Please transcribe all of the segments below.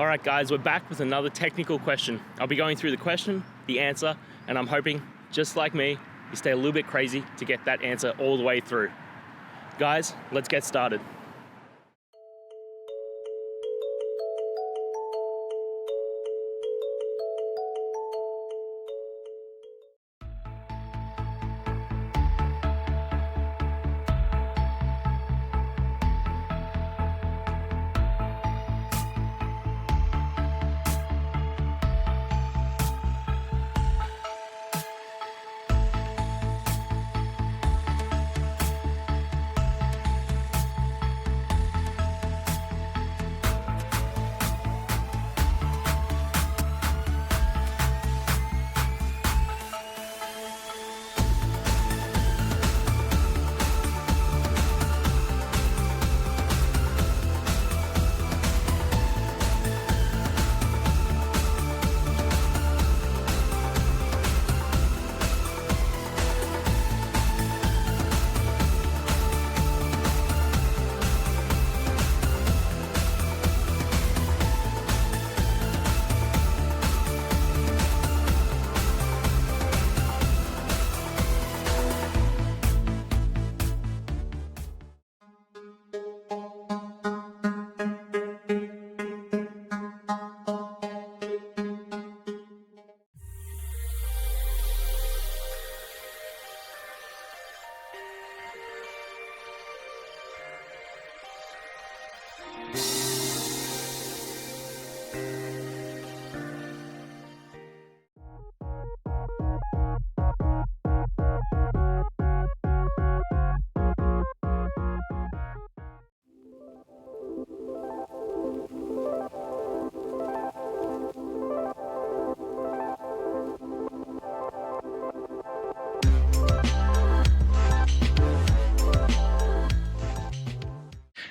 All right, guys, we're back with another technical question. I'll be going through the question, the answer, and I'm hoping, just like me, you stay a little bit crazy to get that answer all the way through. Guys, let's get started.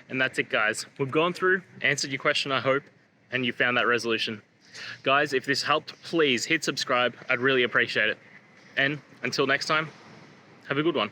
And that's it, guys. We've gone through, answered your question, I hope, and you found that resolution. Guys, if this helped, please hit subscribe. I'd really appreciate it. And until next time, have a good one.